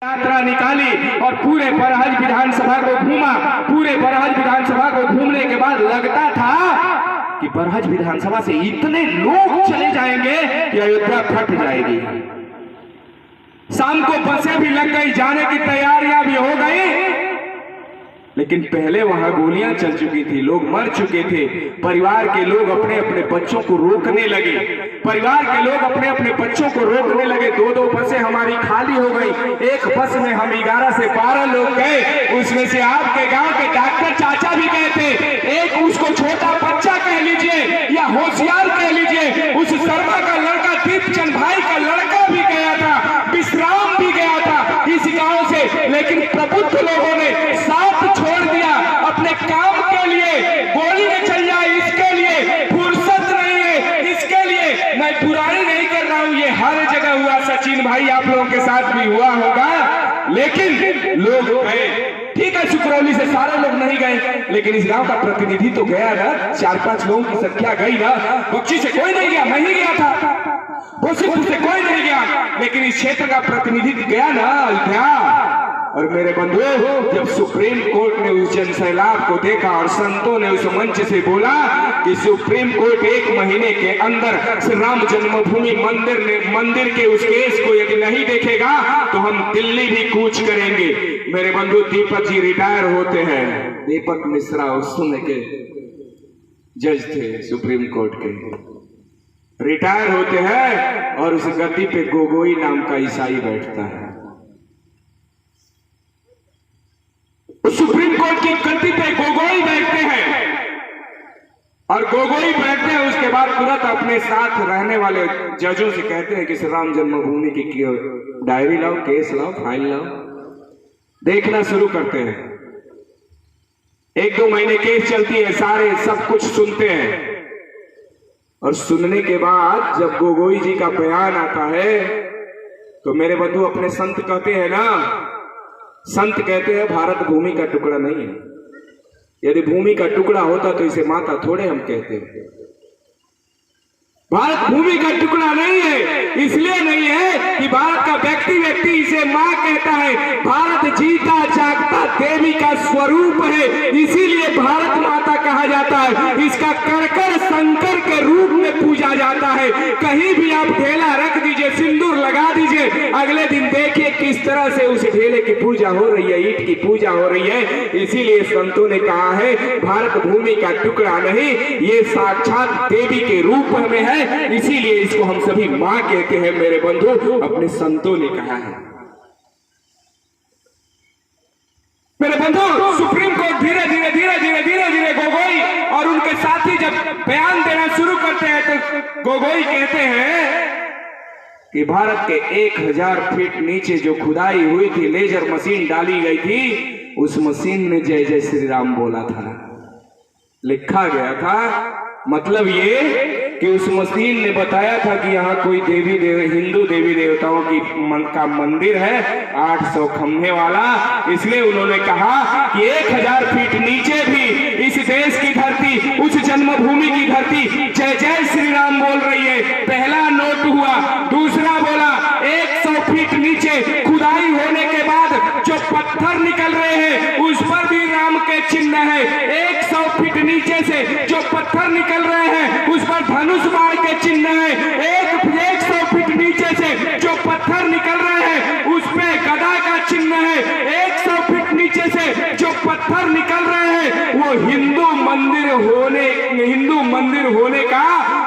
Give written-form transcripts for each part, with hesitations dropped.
यात्रा निकाली और पूरे बरहज विधानसभा को घूमा। पूरे बरहज विधानसभा को घूमने के बाद लगता था कि बरहज विधानसभा से इतने लोग चले जाएंगे कि अयोध्या फट जाएगी। शाम को बसें भी लग गई, जाने की तैयारियां भी हो गई, लेकिन पहले वहां गोलियां चल चुकी थी, लोग मर चुके थे। परिवार के लोग अपने अपने बच्चों को रोकने लगे, परिवार के लोग अपने अपने बच्चों को रोकने लगे। दो बसें हमारी खाली हो गई। एक बस में हम 11 से 12 लोग गए, उसमें से आपके गांव के डॉक्टर चाचा भी गए थे। एक उसको छोटा बच्चा कह लीजिए या होशियार कह लीजिए, उस शर्मा का लड़का दीपचंद भाई का लड़का भी गया था, विश्राम भी गया था इस गांव से। लेकिन प्रबुद्ध लोगों ने साथ छोड़ दिया अपने काम के लिए। गोली में चल जाए इसके लिए फुर्सत नहीं है, इसके लिए मैं बुराई नहीं कर रहा हूं, ये हर जगह हुआ। सचिन भाई आप लोगों के साथ भी हुआ होगा, लेकिन लोग गए। ठीक है, सुकरौली से सारे लोग नहीं गए, लेकिन इस गांव का प्रतिनिधि तो गया ना, 4-5 लोगों की संख्या गई ना। बख्शी से कोई नहीं गया, मैं ही गया था। गोसीपुर से कोई नहीं गया, लेकिन इस क्षेत्र का प्रतिनिधि गया ना अयोध्या। और मेरे बंधुओं, जब सुप्रीम कोर्ट ने उस जनसैलाब को देखा और संतों ने उस मंच से बोला कि सुप्रीम कोर्ट 1 महीने के अंदर श्री राम जन्मभूमि मंदिर के उस केस को यदि नहीं देखेगा तो हम दिल्ली भी कूच करेंगे। मेरे बंधु दीपक जी रिटायर होते हैं। दीपक मिश्रा उस समय के जज थे सुप्रीम कोर्ट के, रिटायर होते हैं और उस गद्दी पे गोगोई नाम का ईसाई बैठता है। सुप्रीम कोर्ट की गद्दी पे गोगोई बैठते हैं और गोगोई बैठते हैं, उसके बाद तुरंत अपने साथ रहने वाले जजों से कहते हैं कि श्री राम जन्मभूमि की डायरी लाओ, केस लाओ, फाइल लाओ। देखना शुरू करते हैं। 1-2 महीने केस चलती है, सारे सब कुछ सुनते हैं और सुनने के बाद जब गोगोई जी का बयान आता है तो मेरे बंधु अपने संत कहते हैं ना, संत कहते हैं भारत भूमि का टुकड़ा नहीं है। यदि भूमि का टुकड़ा होता तो इसे माता थोड़े हम कहते हैं। भारत भूमि का टुकड़ा नहीं है, इसलिए नहीं है कि भारत का व्यक्ति इसे मां कहता है। भारत जीता जागता देवी का स्वरूप है, इसीलिए भारत माता कहा जाता है। इसका कड़कर शंकर के रूप में पूजा जाता है। कहीं भी आप ढेला रख दीजिए, सिंदूर लगा दीजिए, अगले दिन देखिए किस तरह से उस ढेले की पूजा हो रही है, ईंट की पूजा हो रही है। इसीलिए संतों ने कहा है भारत भूमि का टुकड़ा नहीं, ये साक्षात देवी के रूप में है, इसीलिए इसको हम सभी मां कहते हैं। मेरे बंधु अपने संतों ने कहा है। मेरे बंधु सुप्रीम कोर्ट धीरे धीरे गोगोई और उनके साथी जब बयान देना शुरू करते हैं तो गोगोई कहते हैं कि भारत के 1000 फीट नीचे जो खुदाई हुई थी, लेजर मशीन डाली गई थी, उस मशीन ने जय जय श्री राम बोला था, लिखा गया था। मतलब ये कि उस मशीन ने बताया था कि यहाँ कोई हिंदू देवी देवताओं की का मंदिर है 800 खंभे वाला। इसलिए उन्होंने कहा कि 1000 फीट नीचे भी इस देश की धरती, उस जन्मभूमि की धरती जय जय श्री राम बोल रही है। पहला नोट हुआ। दूसरा बोला 100 फीट नीचे खुदाई होने के बाद जो पत्थर निकल रहे हैं उस पर भी राम के चिन्ह है। 100 फीट नीचे से जो पत्थर निकल रहे हैं उस पर धनुष बाण के चिन्ह है। 100 फीट नीचे से जो पत्थर निकल रहे हैं उस पे गदा का चिन्ह है। 100 फीट नीचे से जो पत्थर निकल रहे हैं वो हिंदू मंदिर होने का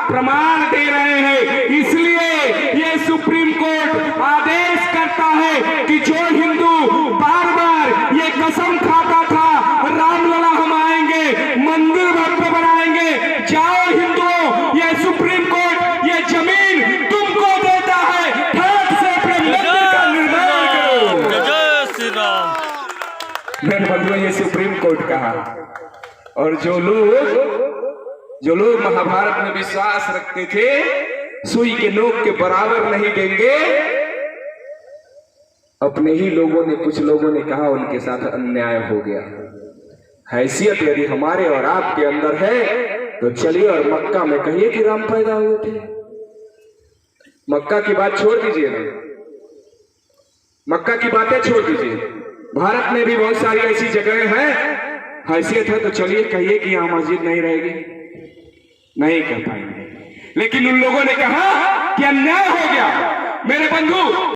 प्रमाण दे रहे हैं। इसलिए ये सुप्रीम कोर्ट आदेश करता है कि जो हिंदू बार बार ये कसम खाता था रामलला हम आएंगे, मंदिर भव्य बनाएंगे, जाओ हिंदुओं, ये सुप्रीम कोर्ट ये जमीन तुमको देता है, ठाट से अपने मंदिर का निर्माण करो। जय श्री राम। मेरे बंधुओं, ये सुप्रीम कोर्ट कहा। और जो लोग महाभारत में विश्वास रखते थे सुई के नोक के बराबर नहीं देंगे, अपने ही लोगों ने, कुछ लोगों ने कहा उनके साथ अन्याय हो गया। हैसियत यदि हमारे और आपके अंदर है तो चलिए और मक्का में कहिए कि राम पैदा हुए थे। मक्का की बात छोड़ दीजिए ना, मक्का की बातें छोड़ दीजिए, भारत में भी बहुत सारी ऐसी जगहें हैं, हैसियत है तो चलिए कहिए कि यहाँ मस्जिद नहीं रहेगी, नहीं कर पाएंगे। लेकिन उन लोगों ने कहा कि अन्याय हो गया। मेरे बंधु,